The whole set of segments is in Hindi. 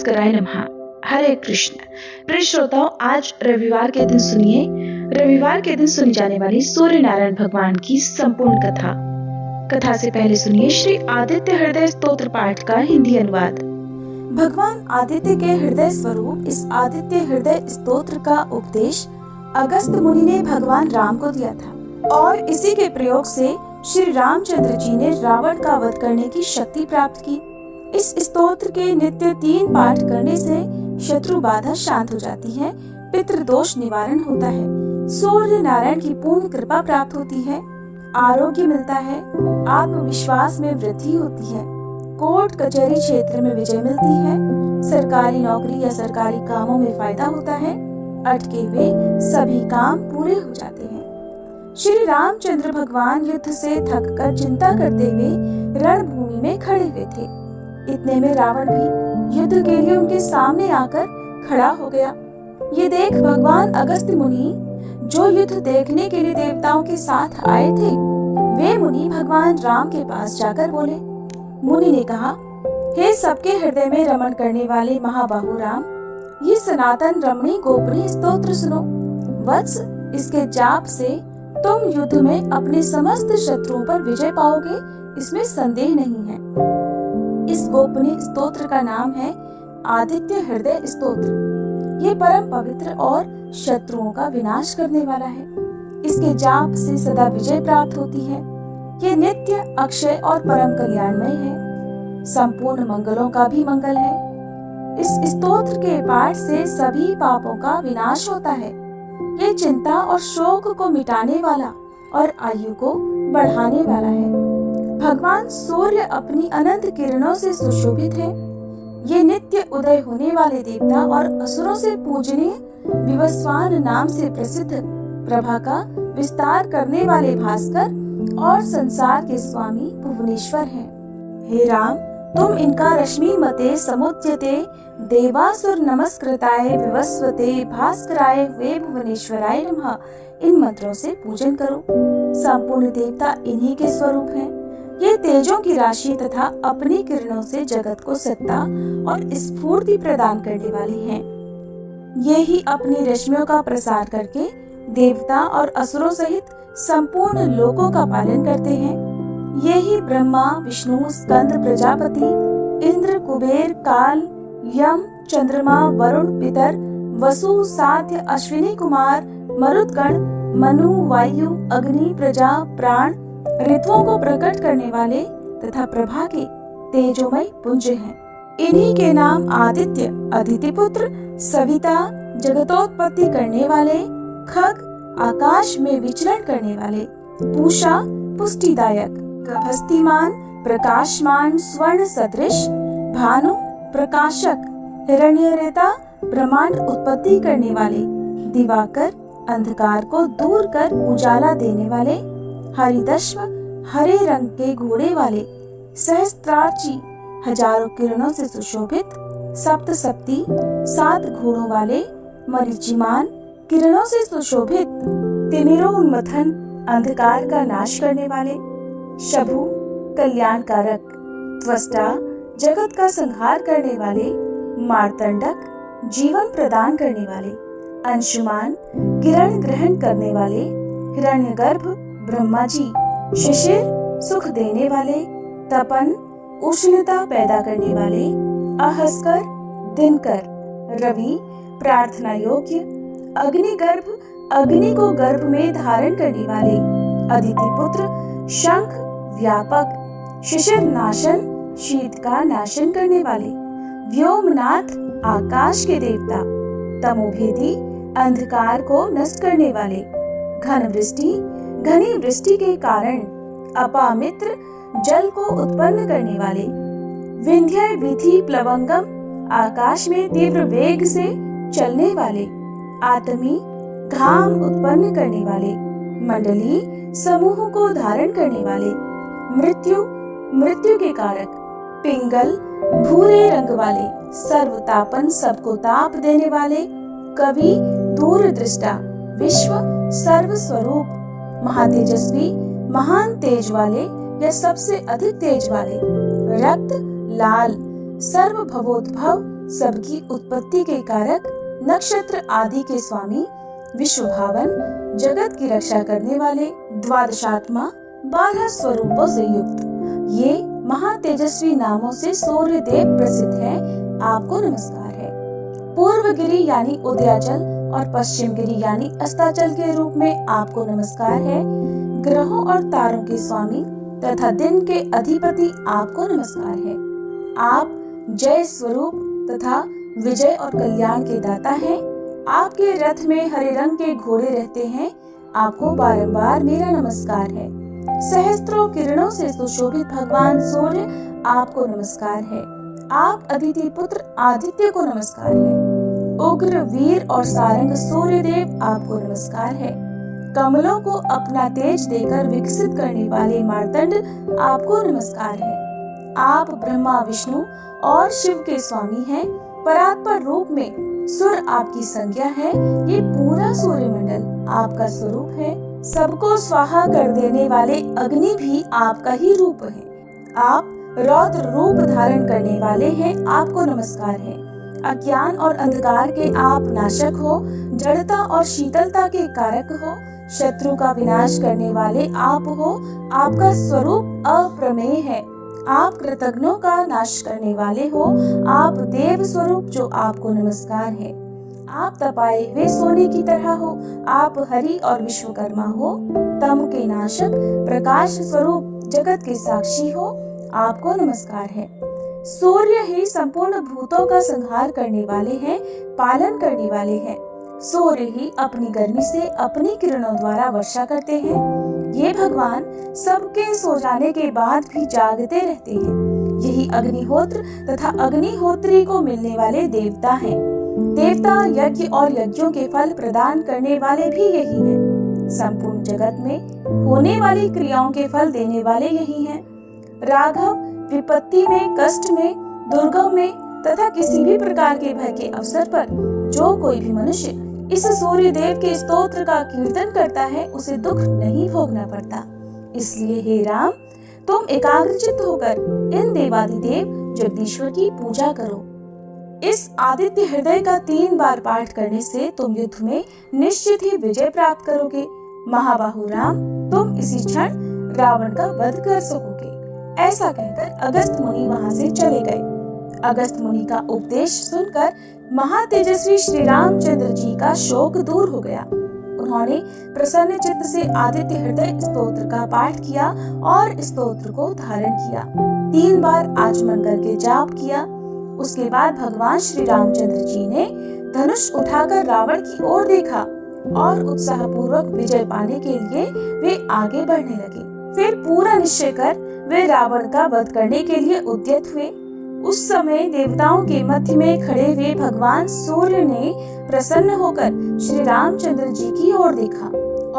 भास्कराय नमः। हरे कृष्ण। प्रिय श्रोताओं, आज रविवार के दिन सुनी जाने वाली सूर्य नारायण भगवान की संपूर्ण कथा से पहले सुनिए श्री आदित्य हृदय स्तोत्र पाठ का हिंदी अनुवाद। भगवान आदित्य के हृदय स्वरूप इस आदित्य हृदय स्तोत्र का उपदेश अगस्त मुनि ने भगवान राम को दिया था और इसी के प्रयोग से श्री रामचंद्र जी ने रावण का वध करने की शक्ति प्राप्त की। इस स्तोत्र के नित्य 3 पाठ करने से शत्रु बाधा शांत हो जाती है, पितृदोष निवारण होता है, सूर्य नारायण की पूर्ण कृपा प्राप्त होती है, आरोग्य मिलता है, आत्मविश्वास में वृद्धि होती है, कोर्ट कचहरी क्षेत्र में विजय मिलती है, सरकारी नौकरी या सरकारी कामों में फायदा होता है, अटके हुए सभी काम पूरे हो जाते हैं। श्री रामचंद्र भगवान युद्ध से थककर चिंता करते हुए रणभूमि में खड़े हुए थे। इतने में रावण भी युद्ध के लिए उनके सामने आकर खड़ा हो गया। ये देख भगवान अगस्त मुनि, जो युद्ध देखने के लिए देवताओं के साथ आए थे, वे मुनि भगवान राम के पास जाकर बोले। मुनि ने कहा, हे सबके हृदय में रमण करने वाले महाबाहु राम, ये सनातन रमणी गोपनीय स्तोत्र सुनो। वत्स, इसके जाप से तुम युद्ध में अपने समस्त शत्रुओं पर विजय पाओगे, इसमें संदेह नहीं है। इस गोपनीय स्तोत्र का नाम है आदित्य हृदय स्तोत्र। ये परम पवित्र और शत्रुओं का विनाश करने वाला है। इसके जाप से सदा विजय प्राप्त होती है। ये नित्य, अक्षय और परम कल्याणमय है। संपूर्ण मंगलों का भी मंगल है। इस स्तोत्र के पाठ से सभी पापों का विनाश होता है। ये चिंता और शोक को मिटाने वाला और आयु को बढ़ाने वाला है। भगवान सूर्य अपनी अनंत किरणों से सुशोभित है। ये नित्य उदय होने वाले देवता और असुरों से पूजनीय विवस्वान नाम से प्रसिद्ध प्रभा का विस्तार करने वाले भास्कर और संसार के स्वामी भुवनेश्वर हैं। हे राम, तुम इनका रश्मि मते समुच्यते देवासुर नमस्कृताय विवस्वते भास्कराय वे भुवनेश्वराय नमः, इन मंत्रों से पूजन करो। संपूर्ण देवता इन्हीं के स्वरूप हैं। ये तेजों की राशि तथा अपनी किरणों से जगत को सत्ता और स्फूर्ति प्रदान करने वाले हैं। ये ही अपनी रश्मियों का प्रसार करके देवता और असुरों सहित संपूर्ण लोकों का पालन करते हैं। ये ही ब्रह्मा, विष्णु, स्कंद, प्रजापति, इंद्र, कुबेर, काल, यम, चंद्रमा, वरुण, पितर, वसु, साध्य, अश्विनी कुमार, मरुदगण, मनु, वायु, अग्नि, प्रजा, प्राण, ऋतुओं को प्रकट करने वाले तथा प्रभा के तेजोमय पुंज हैं। इन्हीं के नाम आदित्य, अदिति पुत्र, सविता, जगतोत्पत्ति करने वाले, खग, आकाश में विचरण करने वाले, पूषा, पुष्टिदायक, गभस्तिमान, प्रकाशमान, स्वर्ण सदृश, भानु, प्रकाशक, हिरण्यरेता, ब्रह्मांड उत्पत्ति करने वाले, दिवाकर, अंधकार को दूर कर उजाला देने वाले, हरिदश्व, हरे रंग के घोड़े वाले, सहस्त्रार्ची, हजारों किरणों से सुशोभित, सप्तसप्ती, 7 घोड़ों वाले, मरीचिमान, किरणों से सुशोभित, तिमिरोन्मथन, अंधकार का नाश करने वाले, शभु, कल्याणकारक, त्वष्टा, जगत का संहार करने वाले, मार्तंडक, जीवन प्रदान करने वाले, अंशुमान, किरण ग्रहण करने वाले, हिरण्यगर्भ, ब्रह्मा जी, शिशिर, सुख देने वाले, तपन, उष्णता पैदा करने वाले, अहस्कर, दिनकर, रवि, प्रार्थना योग्य, अग्निगर्भ, अग्नि को गर्भ में धारण करने वाले, अदिति पुत्र, शंख, व्यापक, शिशिर नाशन, शीत का नाशन करने वाले, व्योमनाथ, आकाश के देवता, तमोभेदी, अंधकार को नष्ट करने वाले, घन वृष्टि, घनी वृष्टि के कारण अपामित्र, जल को उत्पन्न करने वाले, विंध्य विधि प्लवंगम, आकाश में तीव्र वेग से चलने वाले, आत्मी, घाम उत्पन्न करने वाले, मंडली, समूह को धारण करने वाले, मृत्यु, मृत्यु के कारक, पिंगल, भूरे रंग वाले, सर्वतापन, सबको ताप देने वाले, कवि, दूरदृष्टा, विश्व, सर्व स्वरूप, महातेजस्वी, महान तेज वाले या सबसे अधिक तेज वाले, रक्त, लाल, सर्व भवोद्भव, सबकी उत्पत्ति के कारक, नक्षत्र आदि के स्वामी, विश्व भावन, जगत की रक्षा करने वाले, द्वादशात्मा, 12 स्वरूपों से युक्त, ये महातेजस्वी नामों से सूर्य देव प्रसिद्ध है, आपको नमस्कार है। पूर्व गिरि यानी उदयाचल और पश्चिम गिरि यानी अस्ताचल के रूप में आपको नमस्कार है। ग्रहों और तारों के स्वामी तथा दिन के अधिपति आपको नमस्कार है। आप जय स्वरूप तथा विजय और कल्याण के दाता हैं। आपके रथ में हरे रंग के घोड़े रहते हैं, आपको बारंबार मेरा नमस्कार है। सहस्त्रों किरणों से सुशोभित भगवान सूर्य आपको नमस्कार है। आप अदिति पुत्र आदित्य को नमस्कार है। उग्र वीर और सारंग सूर्य देव आपको नमस्कार है। कमलों को अपना तेज देकर विकसित करने वाले मार्तंड आपको नमस्कार है। आप ब्रह्मा विष्णु और शिव के स्वामी हैं। परात्पर रूप में सुर आपकी संज्ञा है। ये पूरा सूर्यमंडल आपका स्वरूप है। सबको स्वाहा कर देने वाले अग्नि भी आपका ही रूप है। आप रौद्र रूप धारण करने वाले हैं, आपको नमस्कार है। अज्ञान और अंधकार के आप नाशक हो, जड़ता और शीतलता के कारक हो, शत्रु का विनाश करने वाले आप हो। आपका स्वरूप अप्रमेय है। आप कृतघ्नों का नाश करने वाले हो। आप देव स्वरूप जो आपको नमस्कार है। आप तपाए हुए सोने की तरह हो। आप हरि और विश्वकर्मा हो। तम के नाशक, प्रकाश स्वरूप, जगत के साक्षी हो, आपको नमस्कार है। सूर्य ही संपूर्ण भूतों का संहार करने वाले हैं, पालन करने वाले हैं। सूर्य ही अपनी गर्मी से अपनी किरणों द्वारा वर्षा करते हैं। ये भगवान सबके सो जाने के बाद भी जागते रहते हैं। यही अग्निहोत्र तथा अग्निहोत्री को मिलने वाले देवता हैं। देवता यज्ञ और यज्ञों के फल प्रदान करने वाले भी यही हैं। संपूर्ण जगत में होने वाली क्रियाओं के फल देने वाले यही हैं। राघव विपत्ति में, कष्ट में, दुर्गम में तथा किसी भी प्रकार के भय के अवसर पर जो कोई भी मनुष्य इस सूर्य देव के स्तोत्र का कीर्तन करता है, उसे दुख नहीं भोगना पड़ता। इसलिए हे राम, तुम एकाग्रचित्त होकर इन देवादिदेव जगदीश्वर की पूजा करो। इस आदित्य हृदय का 3 बार पाठ करने से तुम युद्ध में निश्चित ही विजय प्राप्त करोगे। महाबाहु राम, तुम इसी क्षण रावण का वध कर सकोगे। ऐसा कहकर अगस्त मुनि वहां से चले गए। अगस्त मुनि का उपदेश सुनकर महातेजस्वी श्री रामचंद्र जी का शोक दूर हो गया। उन्होंने प्रसन्न चित्त से आदित्य हृदय स्तोत्र का पाठ किया और स्तोत्र को धारण किया। 3 बार आचमन करके जाप किया। उसके बाद भगवान श्री रामचंद्र जी ने धनुष उठाकर रावण की ओर देखा और उत्साह पूर्वक विजय पाने के लिए वे आगे बढ़ने लगे। फिर पूरा निश्चय कर वे रावण का वध करने के लिए उद्यत हुए। उस समय देवताओं के मध्य में खड़े हुए भगवान सूर्य ने प्रसन्न होकर श्री रामचंद्र जी की ओर देखा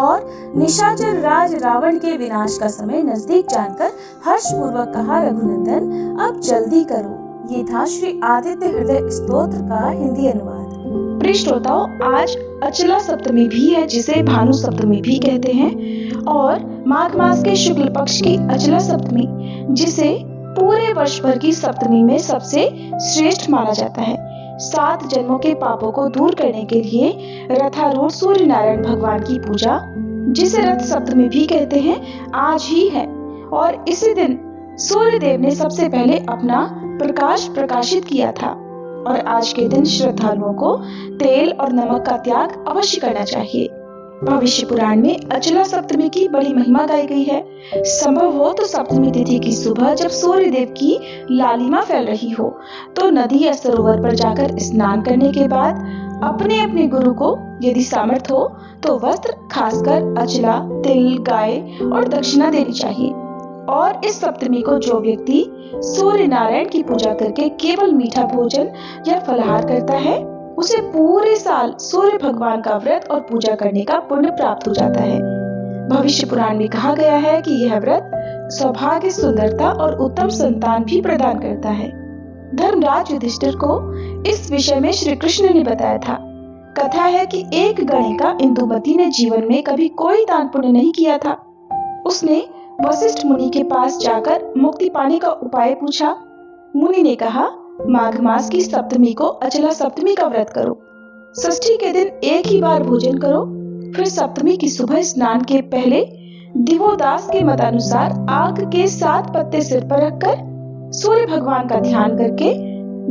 और निशाचर राज रावण के विनाश का समय नजदीक जानकर हर्ष पूर्वक कहा, रघुनंदन अब जल्दी करो। ये था श्री आदित्य हृदय स्तोत्र का हिंदी अनुवाद। प्रिय श्रोताओ, आज अचला सप्तमी भी है, जिसे भानु सप्तमी भी कहते हैं, और माघ मास के शुक्ल पक्ष की अचला सप्तमी, जिसे पूरे वर्ष भर की सप्तमी में सबसे श्रेष्ठ माना जाता है। 7 जन्मों के पापों को दूर करने के लिए रथारूढ़ सूर्य नारायण भगवान की पूजा, जिसे रथ सप्तमी भी कहते हैं, आज ही है। और इसी दिन सूर्य देव ने सबसे पहले अपना प्रकाश प्रकाशित किया था। और आज के दिन श्रद्धालुओं को तेल और नमक का त्याग अवश्य करना चाहिए। भविष्य पुराण में अचला सप्तमी की बड़ी महिमा गाई गई है। संभव हो तो सप्तमी तिथि की सुबह, जब सूर्य देव की लालिमा फैल रही हो, तो नदी या सरोवर पर जाकर स्नान करने के बाद अपने अपने गुरु को यदि सामर्थ्य हो तो वस्त्र, खासकर अचला, तिल, गाय और दक्षिणा देनी चाहिए। और इस सप्तमी को जो व्यक्ति सूर्य नारायण की पूजा करके केवल मीठा भोजन या फलाहार करता है, उसे पूरे साल सूर्य भगवान का व्रत और पूजा करने का पुण्य प्राप्त हो जाता है। भविष्य पुराण में कहा गया है कि यह व्रत सौभाग्य, सुंदरता और उत्तम संतान भी प्रदान करता है। धर्मराज युधिष्ठिर को इस विषय में श्री कृष्ण ने बताया था। कथा है कि एक गणिका इंदुमती ने जीवन में कभी कोई दान पुण्य नहीं किया था। उसने वशिष्ठ मुनि के पास जाकर मुक्ति पाने का उपाय पूछा। मुनि ने कहा, माघ मास की सप्तमी को अचला सप्तमी का व्रत करो। षष्ठी के दिन एक ही बार भोजन करो। फिर सप्तमी की सुबह स्नान के पहले दिवोदास के मतानुसार आग के 7 पत्ते सिर पर रखकर सूर्य भगवान का ध्यान करके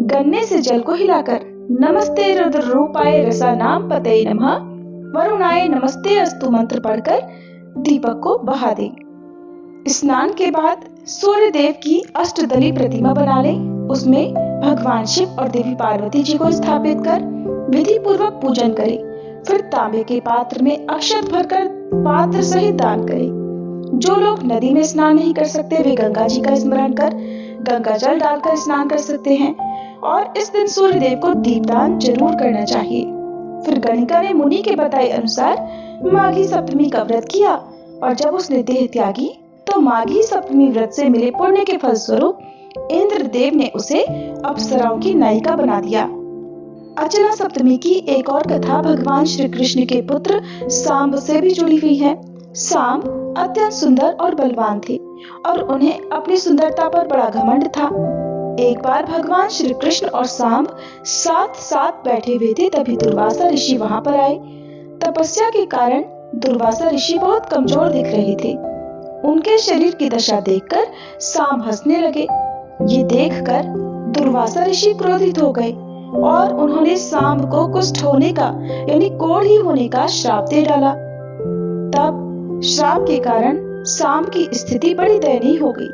गन्ने से जल को हिलाकर नमस्ते रुद्र रूपाय रसानाम पतये नमः वरुणाय नमस्ते अस्तु मंत्र पढ़कर दीपक को बहा दें। स्नान के बाद सूर्य देव की अष्टदली प्रतिमा बना लें। उसमें भगवान शिव और देवी पार्वती जी को स्थापित कर विधि पूर्वक पूजन करें। फिर तांबे के पात्र में अक्षत भरकर पात्र सहित दान करें। जो लोग नदी में स्नान नहीं कर सकते वे गंगा जी का स्मरण कर गंगा जल डालकर स्नान कर सकते हैं और इस दिन सूर्य देव को दीपदान जरूर करना चाहिए। फिर गणिका ने मुनि के बताए अनुसार माघी सप्तमी का व्रत किया और जब उसने देह त्यागी तो माघी सप्तमी व्रत से मिले पुण्य के फल स्वरूप इंद्रदेव ने उसे अप्सराओं की नायिका बना दिया। अचला सप्तमी की एक और कथा भगवान श्री कृष्ण के पुत्र सांब से भी जुड़ी हुई है। सांब अत्यंत सुंदर और बलवान थे और उन्हें अपनी सुंदरता पर बड़ा घमंड था। एक बार भगवान श्री कृष्ण और सांब साथ साथ बैठे हुए थे, तभी दुर्वासा ऋषि वहां पर आए। तपस्या के कारण दुर्वासा ऋषि बहुत कमजोर दिख रहे थे। उनके शरीर की दशा देखकर सांब हंसने लगे। ये देखकर दुर्वासा ऋषि क्रोधित हो गए और उन्होंने सांब को कुष्ठ होने का यानी कोढ़ी होने का श्राप दे डाला। तब श्राप के कारण सांब की स्थिति बड़ी दयनीय हो गई।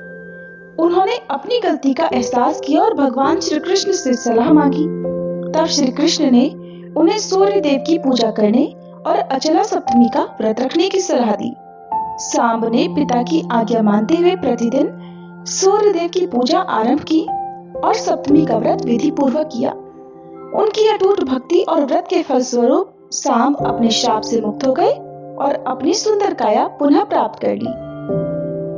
उन्होंने अपनी गलती का एहसास किया और भगवान श्री कृष्ण से सलाह मांगी। तब श्री कृष्ण ने उन्हें सूर्य देव की पूजा करने और अचला सप्तमी का व्रत रखने की सलाह दी। सांब ने पिता की आज्ञा मानते हुए प्रतिदिन सूर्य देव की पूजा आरंभ की और सप्तमी का व्रत विधि पूर्वक किया। उनकी अटूट भक्ति और व्रत के फलस्वरूप सांब अपने श्राप से मुक्त हो गए और अपनी सुंदर काया पुनः प्राप्त कर ली।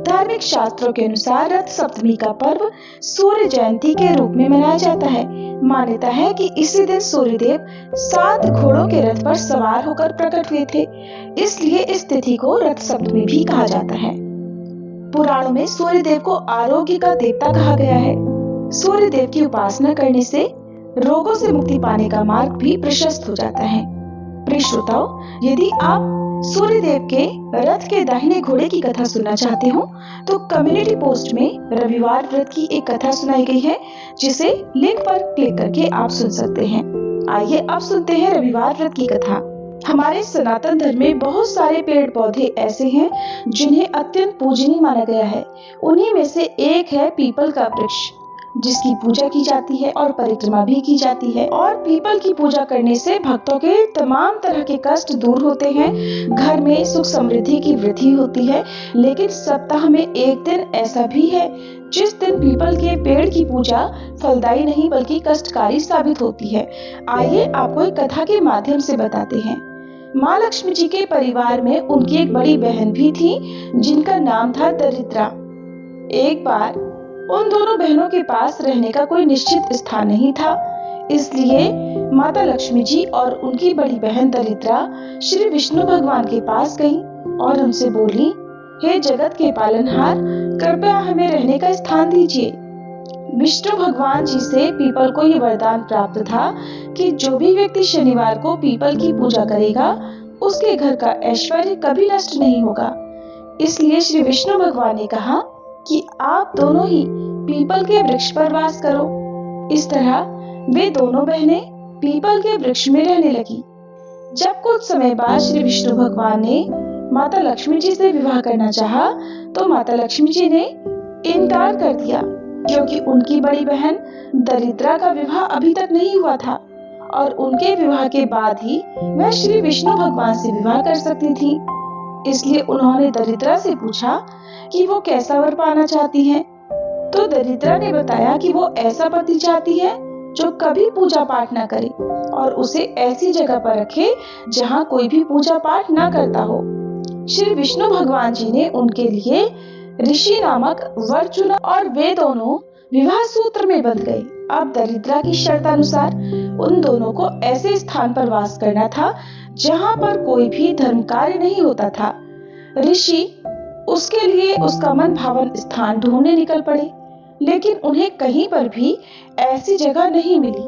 धार्मिक शास्त्रों के अनुसार रथ सप्तमी का पर्व सूर्य जयंती के रूप में मनाया जाता है। मान्यता है कि इसी दिन सूर्य देव 7 घोड़ों के रथ पर सवार होकर प्रकट हुए थे, इसलिए इस तिथि को रथ सप्तमी भी कहा जाता है। पुराणों में सूर्य देव को आरोग्य का देवता कहा गया है। सूर्य देव की उपासना करने से रोगों से मुक्ति पाने का मार्ग भी प्रशस्त हो जाता है। प्रिय श्रोताओ, यदि आप सूर्य देव के रथ के दाहिने घोड़े की कथा सुनना चाहते हो तो कम्युनिटी पोस्ट में रविवार व्रत की एक कथा सुनाई गई है, जिसे लिंक पर क्लिक करके आप सुन सकते हैं। आइए अब सुनते हैं रविवार व्रत की कथा। हमारे सनातन धर्म में बहुत सारे पेड़ पौधे ऐसे हैं जिन्हें अत्यंत पूजनीय माना गया है। उन्हीं में से एक है पीपल का वृक्ष, जिसकी पूजा की जाती है और परिक्रमा भी की जाती है। और पीपल की पूजा करने से भक्तों के तमाम तरह के कष्ट दूर होते हैं, घर में सुख समृद्धि की वृद्धि होती है। लेकिन सप्ताह में एक दिन ऐसा भी है जिस दिन पीपल के पेड़ की पूजा फलदायी नहीं बल्कि कष्टकारी साबित होती है। आइए आपको एक कथा के माध्यम से बताते हैं। माँ लक्ष्मी जी के परिवार में उनकी एक बड़ी बहन भी थी जिनका नाम था दरिद्रा। एक बार उन दोनों बहनों के पास रहने का कोई निश्चित स्थान नहीं था, इसलिए माता लक्ष्मी जी और उनकी बड़ी बहन दरिद्रा श्री विष्णु भगवान के पास गईं और उनसे बोली, हे जगत के पालनहार, कृपया हमें रहने का स्थान दीजिए। विष्णु भगवान जी से पीपल को ये वरदान प्राप्त था कि जो भी व्यक्ति शनिवार को पीपल की पूजा करेगा उसके घर का ऐश्वर्य कभी नष्ट नहीं होगा। इसलिए श्री विष्णु भगवान ने कहा कि आप दोनों ही पीपल के वृक्ष पर वास करो। इस तरह वे दोनों बहनें पीपल के वृक्ष में रहने लगी। जब कुछ समय बाद श्री विष्णु भगवान ने माता लक्ष्मी जी से विवाह करना चाहा तो माता लक्ष्मी जी ने इनकार कर दिया, क्योंकि उनकी बड़ी बहन दरिद्रा का विवाह अभी तक नहीं हुआ था और उनके विवाह के बाद ही वह श्री विष्णु भगवान से विवाह कर सकती थी। इसलिए उन्होंने दरिद्रा से पूछा कि वो कैसा वर पाना चाहती है। तो दरिद्रा ने बताया कि वो ऐसा पति चाहती है जो कभी पूजा पाठ न करे और उसे ऐसी जगह पर रखे जहाँ कोई भी पूजा पाठ न करता हो। श्री विष्णु भगवान जी ने उनके लिए ऋषि नामक वर चुना और वे दोनों विवाह सूत्र में बंध गए। अब दरिद्रा की शर्त अनुसार उन दोनों को ऐसे स्थान पर वास करना था जहाँ पर कोई भी धर्म कार्य नहीं होता था। ऋषि उसके लिए उसका मन भावन स्थान ढूंढने निकल पड़े, लेकिन उन्हें कहीं पर भी ऐसी जगह नहीं मिली।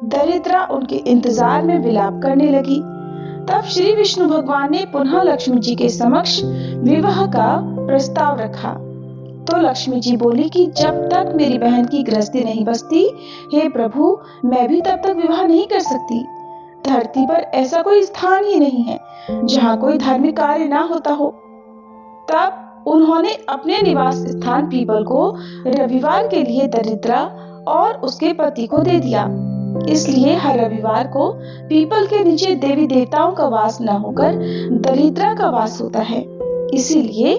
दरिद्रा उनके इंतजार में विलाप करने लगी। तब श्री विष्णु भगवान ने पुनः लक्ष्मी जी के समक्ष विवाह का प्रस्ताव रखा। तो लक्ष्मी जी बोली कि जब तक मेरी बहन की गृहस्थी नहीं बसती, हे प्रभु, मैं भी तब तक विवाह नहीं कर सकती। धरती पर ऐसा कोई स्थान ही नहीं है जहाँ कोई धार्मिक कार्य ना होता हो। तब उन्होंने अपने निवास स्थान पीपल को रविवार के लिए दरिद्रा और उसके पति को दे दिया। इसलिए हर रविवार को पीपल के नीचे देवी देवताओं का वास न होकर दरिद्रा का वास होता है। इसीलिए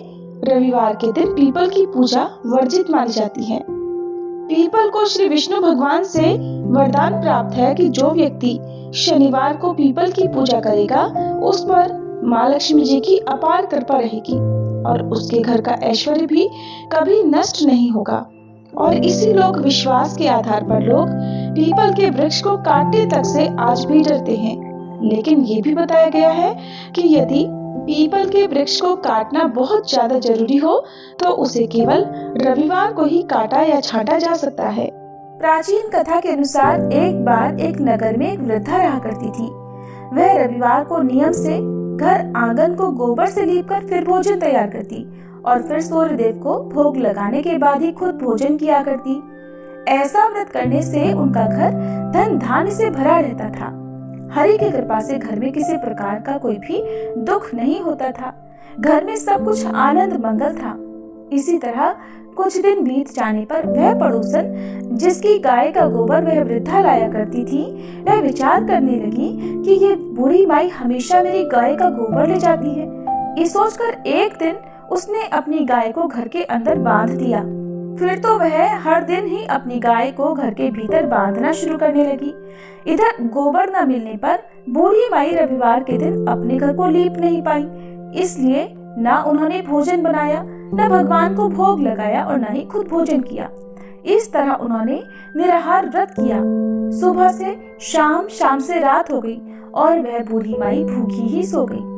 रविवार के दिन पीपल की पूजा वर्जित मानी जाती है। पीपल को श्री विष्णु भगवान से वरदान प्राप्त है कि जो व्यक्ति शनिवार को पीपल की पूजा करेगा, उस पर माँ लक्ष्मी जी की अपार कृपा रहेगी और उसके घर का ऐश्वर्य भी कभी नष्ट नहीं होगा। और इसी लोक विश्वास के आधार पर लोग पीपल के वृक्ष को काटने तक से आज भी डरते हैं। लेकिन ये भी बताया गया है कि यदि पीपल के वृक्ष को काटना बहुत ज्यादा जरूरी हो तो उसे केवल रविवार को ही काटा या छांटा जा सकता है। प्राचीन कथा के अनुसार एक बार एक नगर में एक वृद्धा रहा करती थी। वह रविवार को नियम से घर आंगन को गोबर से लीपकर फिर भोजन तैयार करती और फिर सूर्य देव को भोग लगाने के बाद ही खुद भोजन किया करती। ऐसा व्रत करने से उनका घर धन धान्य से भरा रहता था। हरि की कृपा से घर में किसी प्रकार का कोई भी दुख नहीं होता था। घर में सब कुछ आनंद मंगल था। इसी तरह कुछ दिन बीत जाने पर वह पड़ोसन जिसकी गाय का गोबर वह वृद्धा लाया करती थी, वह विचार करने लगी कि ये बूढ़ी माई हमेशा मेरी गाय का गोबर ले जाती है। ये सोचकर एक दिन उसने अपनी गाय को घर के अंदर बांध दिया। फिर तो वह हर दिन ही अपनी गाय को घर के भीतर बांधना शुरू करने लगी। इधर गोबर न मिलने पर बूढ़ी माई रविवार के दिन अपने घर को लीप नहीं पाई। इसलिए न उन्होंने भोजन बनाया, न भगवान को भोग लगाया और न ही खुद भोजन किया। इस तरह उन्होंने निराहार व्रत किया। सुबह से शाम, शाम से रात हो गई और वह बूढ़ी माई भूखी ही सो गई।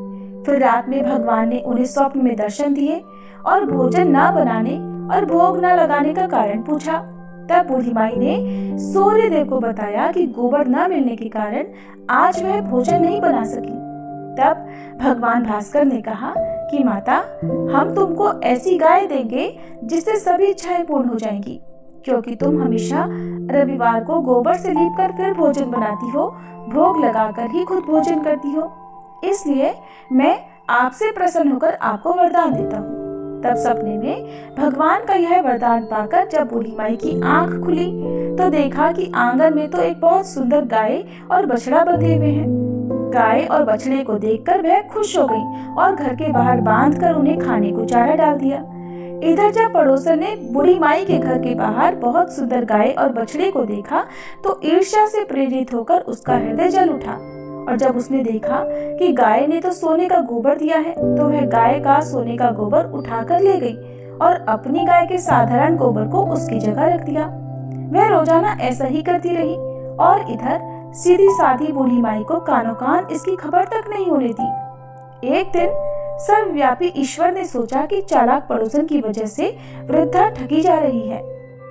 फिर रात में भगवान ने उन्हें स्वप्न में दर्शन दिए और भोजन न बनाने और भोग न लगाने का कारण पूछा। तब बूढ़ी माई ने सूर्य देव को बताया कि गोबर न मिलने के कारण आज वह भोजन नहीं बना सकी। तब भगवान भास्कर ने कहा कि माता, हम तुमको ऐसी गाय देंगे जिससे सभी इच्छाएं पूर्ण हो जाएंगी, क्योंकि तुम हमेशा रविवार को गोबर से लीपकर फिर भोजन बनाती हो, भोग लगाकर ही खुद भोजन करती हो। इसलिए मैं आपसे प्रसन्न होकर आपको वरदान देता हूँ। तब सपने में भगवान का यह वरदान पाकर जब बूढ़ी माई की आंख खुली तो देखा कि आंगन में तो एक बहुत सुंदर गाय और बछड़ा बंधे हुए हैं। गाय और बछड़े को देखकर वह खुश हो गई और घर के बाहर बांधकर उन्हें खाने को चारा डाल दिया। इधर जब पड़ोसन ने बूढ़ी माई के घर के बाहर बहुत सुंदर गाय और बछड़े को देखा तो ईर्ष्या से प्रेरित होकर उसका हृदय जल उठा। और जब उसने देखा कि गाय ने तो सोने का गोबर दिया है, तो वह गाय का सोने का गोबर उठाकर ले गई और अपनी गाय के साधारण गोबर को उसकी जगह रख दिया। वह रोजाना ऐसा ही करती रही और इधर सीधी साधी बूढ़ी माई को कानों कान इसकी खबर तक नहीं होने दी। एक दिन सर्वव्यापी ईश्वर ने सोचा कि चालाक पड़ोसन की वजह से वृद्धा ठगी जा रही है।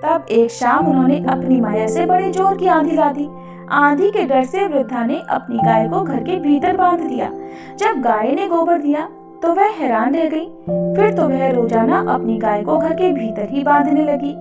तब एक शाम उन्होंने अपनी माया से बड़े जोर की आंधी ला दी। आंधी के डर से वृद्धा ने अपनी गाय को घर के भीतर बांध दिया। जब गाय ने गोबर दिया तो वह हैरान रह गई। फिर तो वह रोजाना अपनी गाय को घर के भीतर ही बांधने लगी।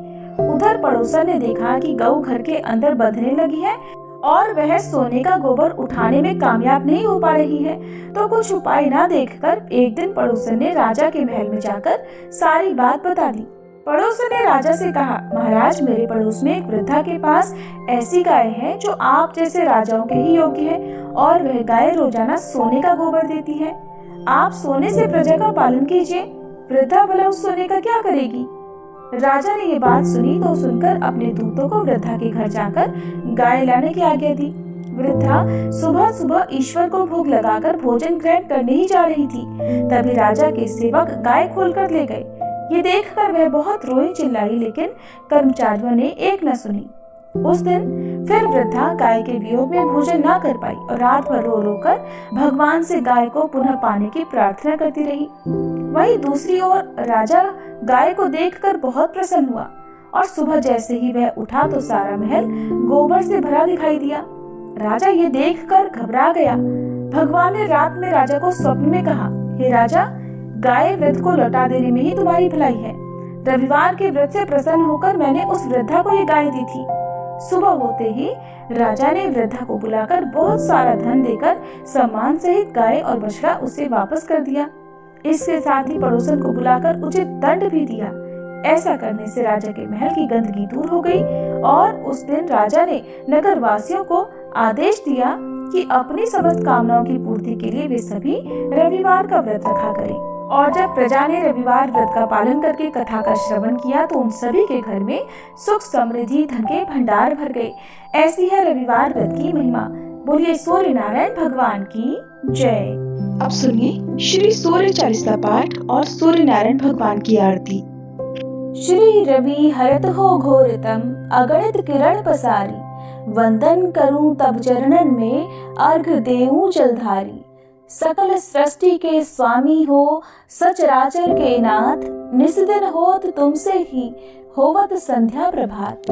उधर पड़ोसन ने देखा कि गऊ घर के अंदर बंधने लगी है और वह सोने का गोबर उठाने में कामयाब नहीं हो पा रही है, तो कुछ उपाय न देखकर एक दिन पड़ोसन ने राजा के महल में जाकर सारी बात बता दी। पड़ोसन ने राजा से कहा, महाराज, मेरे पड़ोस में एक वृद्धा के पास ऐसी गाय है जो आप जैसे राजाओं के ही योग्य है और वह गाय रोजाना सोने का गोबर देती है। आप सोने से प्रजा का पालन कीजिए। वृद्धा भला उस सोने का क्या करेगी? राजा ने ये बात सुनी तो सुनकर अपने दूतों को वृद्धा के घर जाकर गाय लाने की आज्ञा दी। वृद्धा सुबह सुबह ईश्वर को भोग लगाकर भोजन ग्रहण करने ही जा रही थी। तभी राजा के सेवक गाय खोलकर ले गए। ये देखकर वह बहुत रोई चिल्लाई, लेकिन कर्मचारियों ने एक न सुनी। उस दिन फिर वृद्धा गाय के वियोग में भोजन न कर पाई और रात भर रो रो कर भगवान से गाय को पुनः पाने की प्रार्थना करती रही। वहीं दूसरी ओर राजा गाय को देखकर बहुत प्रसन्न हुआ और सुबह जैसे ही वह उठा तो सारा महल गोबर से भरा दिखाई दिया। राजा ये देखकर घबरा गया। भगवान ने रात में राजा को स्वप्न में कहा, हे राजा, गाय वृद्ध को लौटा देने में ही तुम्हारी भलाई है। रविवार के व्रत से प्रसन्न होकर मैंने उस वृद्धा को ये गाय दी थी। सुबह होते ही राजा ने वृद्धा को बुलाकर बहुत सारा धन देकर सम्मान सहित गाय और बछड़ा उसे वापस कर दिया। इसके साथ ही पड़ोसन को बुलाकर उचित दंड भी दिया। ऐसा करने से राजा के महल की गंदगी दूर हो गई और उस दिन राजा ने नगर वासियों को आदेश दिया कि अपनी समस्त कामनाओं की पूर्ति के लिए वे सभी रविवार का व्रत रखा करें। और जब प्रजा ने रविवार व्रत का पालन करके कथा का श्रवण किया तो उन सभी के घर में सुख समृद्धि धन के भंडार भर गए। ऐसी है रविवार व्रत की महिमा। बोलिए सूर्य नारायण भगवान की जय। अब सुनिए श्री सूर्य चालीसा पाठ और सूर्य नारायण भगवान की आरती। श्री रवि हरत हो घोरतम अगणित किरण पसारी, वंदन करूं तब चरणन में अर्घ देऊं जलधारी। सकल सृष्टि के स्वामी हो सचराचर के नाथ, निस्दिन होत तुमसे ही होवत संध्या प्रभात।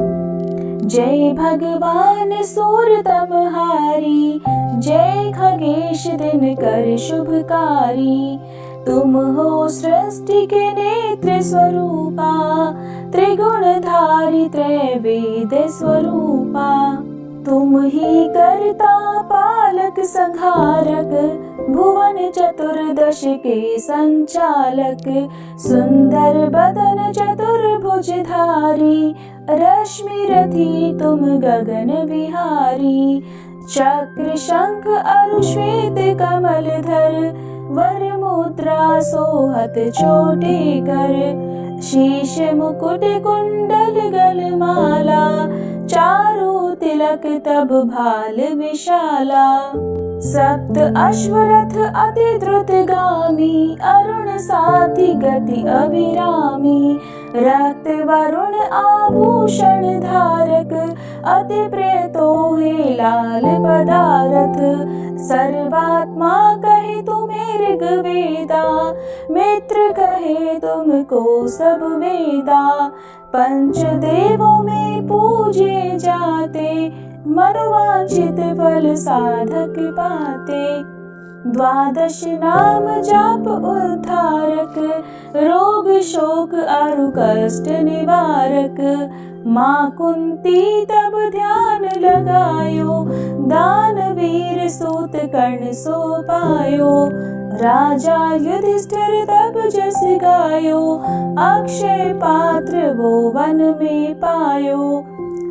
जय भगवान सूर्य तमहारी, जय खगेश दिन कर शुभकारी। तुम हो सृष्टि के नेत्र स्वरूपा, त्रिगुणधारी त्रैवेद स्वरूपा। तुम ही करता पालक संहारक, भुवन चतुर्दश के संचालक। सुंदर बदन चतुर्भुजधारी, रश्मि रथी तुम गगन विहारी। चक्र शंख अरु श्वेत कमल धर, वर मुद्रा सोहत चोटी कर। शीश मुकुट कुंडल गलमाला, चारों तिलक तब भाल विशाला। सप्त अश्वरथ अति द्रुतगामी, अरुण साथी गति अविरामी। रक्त वरुण आभूषण धारक, अति प्रिय तोहे लाल पदारथ। सर्वात्मा कहे तुम्हें ऋग्वेदा, मित्र कहे तुमको सब वेदा। पंचदेवों में पूजे जाते, मनोवांछित फल साधक पाते। द्वादश नाम जाप उद्धारक, रोग शोक अरु कष्ट निवारक। माँ कुंती तब ध्यान लगायो, दानवीर सूत कर्ण सो पायो। राजा युधिष्ठिर तब जस गायो, अक्षय पात्र वो वन में पायो।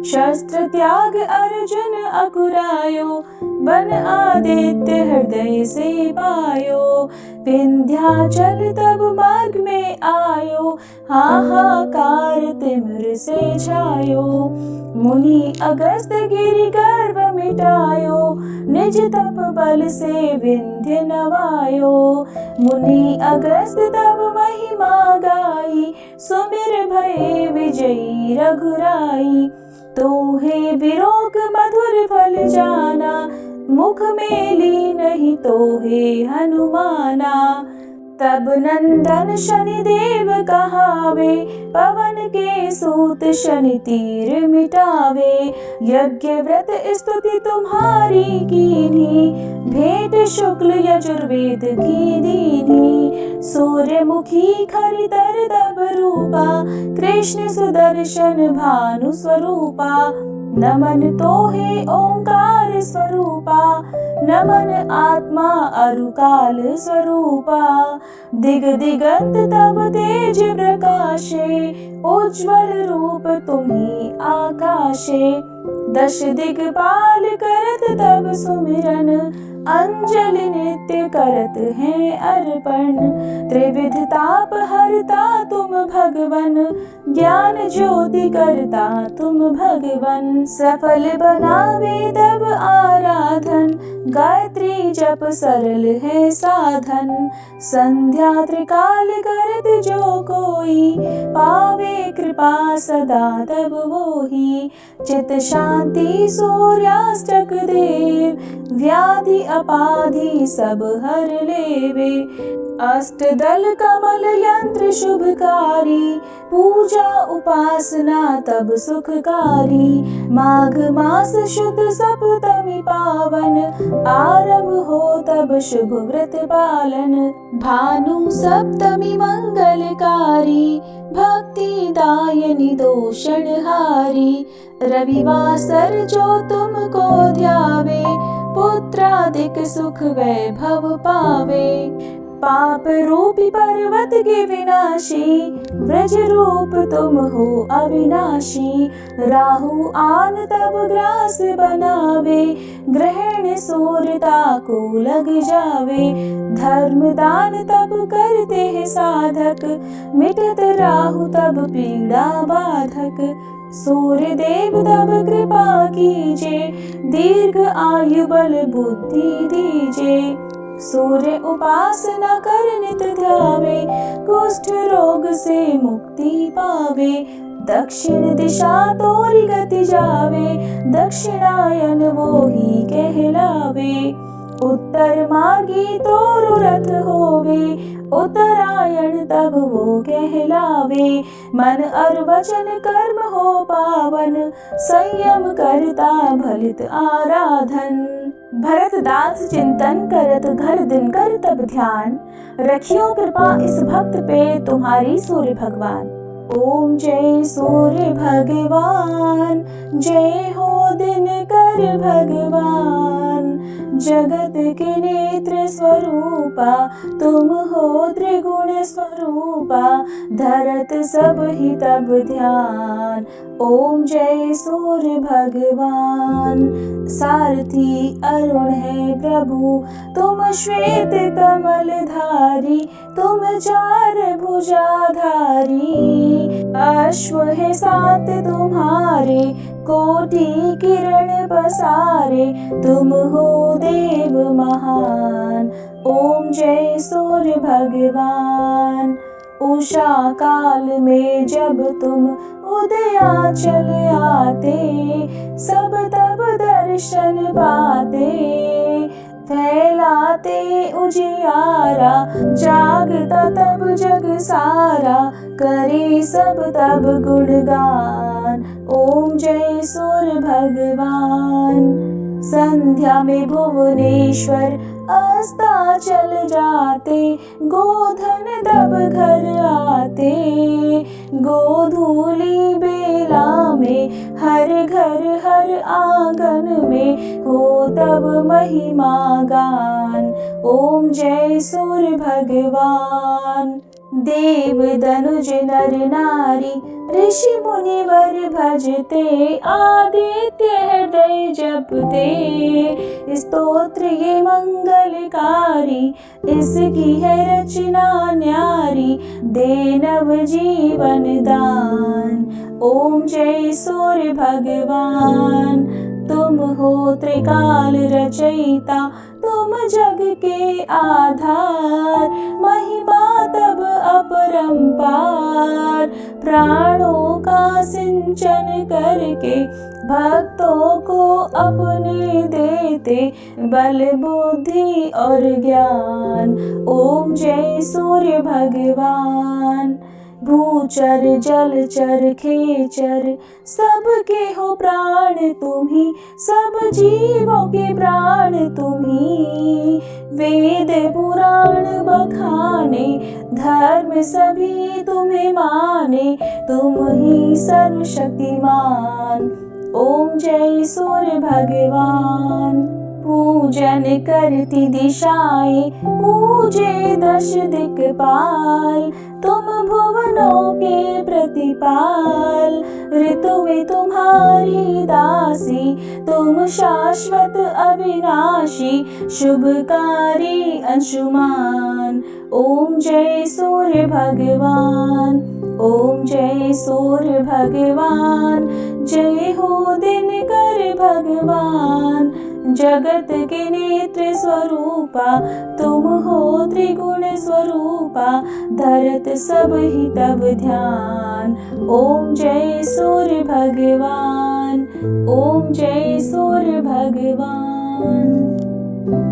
शस्त्र त्याग अर्जुन अकुरायो, बन आदित्य हृदय से पायो। विंध्याचल तब मार्ग में आयो, हाहाकार तिमिर से छायो। मुनि अगस्त गिरि गर्व मिटायो, निज तप बल से विंध्य नवायो। मुनि अगस्त तब महिमा गाई, सुमिर भये विजयी रघुराई। तोहे विरोग मधुर फल जाना, मुख में ली नहीं तोहे हनुमाना। तब नंदन शनि देव कहावे, पवन के सूत शनि तीर मिटावे। यज्ञ व्रत स्तुति तुम्हारी कीन्ही, भेंट शुक्ल यजुर्वेद की दीन्ही। सूर्यमुखी खरितर तब रूपा, कृष्ण सुदर्शन भानु स्वरूपा। नमन तोहे ओंकार स्वरूपा, नमन आत्मा अरुकाल स्वरूपा। दिग दिगंत तब तेज प्रकाशे, उज्ज्वल रूप तुम्ही आकाशे। दश दिग्पाल करत तब सुमिरन, अंजलि नित्य करत हैं अर्पण। त्रिविध ताप हरता तुम भगवन, ज्ञान ज्योति करता तुम भगवन। सफल बनावे तब आराधन, गायत्री जप सरल है साधन। संध्या त्रिकाल करत जो कोई, पावे कृपा सदा तब वोही। चित शांति सूर्याष्टक देव, व्याधि अपाधि सब हर लेवे। अष्टदल कमल यंत्र शुभकारी, पूजा उपासना तब सुखकारी। माघ मास शुद्ध सप्तमी पावन, आरंभ हो तब शुभ व्रत पालन। भानु सप्तमी मंगलकारी, भक्ति दायनी दोषणहारी। रविवासर जो तुमको ध्यावे, पुत्रादिक सुख वैभव पावे। पाप रूपी पर्वत के विनाशी, ब्रज रूप तुम हो अविनाशी। राहु आन तब ग्रास बनावे, ग्रहण सूरता को लग जावे। धर्म दान तब करते हैं साधक, मिटत राहु तब पीड़ा बाधक। सूर्य देव तब कृपा कीजे, दीर्घ आयु बल बुद्धि दीजे। सूर्य उपासना कर नित ध्यावे, कुष्ठ रोग से मुक्ति पावे। दक्षिण दिशा तोरी गति जावे, दक्षिणायन वो ही कहलावे। उत्तर मार्गी तोरु रथ होवे, उत्तरायण तब वो कहलावे। मन और वचन कर्म हो पावन, संयम करता भलित आराधन। भरत दास चिंतन करत घर दिन कर तब ध्यान, रखियो कृपा इस भक्त पे तुम्हारी सूर्य भगवान। ओम जय सूर्य भगवान, जय हो दिनकर भगवान। जगत के नेत्र स्वरूपा, तुम हो त्रिगुण स्वरूपा। धरत सब ही तब ध्यान, ओम जय सूर्य भगवान। सारथी अरुण है प्रभु, तुम श्वेत कमल धारी। तुम चार भुजाधारी, अश्व है सात तुम्हारे। कोटि किरण पसारे, तुम हो देव महान। ओम जय सूर्य भगवान। उषा काल में जब तुम उदयाचल आते, सब तब दर्शन पाते। फैलाते उजियारा, जागता तब जग सारा। करे सब तब गुणगान, ओम जय सूर्य भगवान। संध्या में भुवनेश्वर अस्ताचल जाते, गोधन तब घर आते। गोधूली बेला में हर घर हर आंगन में, हो तब महिमा गान। ओम जय सूर्य भगवान। देव दनुज नर नारी, ऋषि मुनिवर भजते। आदित्य हृदय जपते, स्तोत्र ये मंगलकारी। इसकी है रचना न्यारी, दे नव जीवन दान। ओम जय सूर्य भगवान। तुम हो त्रिकाल रचयिता, तुम जग के आधार। महिमा तब अपरंपार, प्राणों का सिंचन करके। भक्तों को अपने देते, बल बुद्धि और ज्ञान। ओम जय सूर्य भगवान। भूचर जलचर खेचर, सबके हो प्राण तुम्ही। सब जीवों के प्राण तुम्ही। वेद पुराण बखाने, धर्म सभी तुम्हें माने। तुम ही सर्वशक्तिमान, ओम जय सूर्य भगवान। पूजन करती दिशाएं, पूजे दश दिक्पाल। तुम भुवनों के प्रतिपाल, ऋतु में तुम्हारी दासी। तुम शाश्वत अविनाशी, शुभकारी अंशुमान। ओम जय सूर्य भगवान, ओम जय सूर्य भगवान। जय हो दिनकर भगवान। जगत के नेत्र स्वरूपा, तुम हो त्रिगुण स्वरूपा। धरत सब ही तब ध्यान, ओम जय सूर्य भगवान। ओम जय सूर्य भगवान।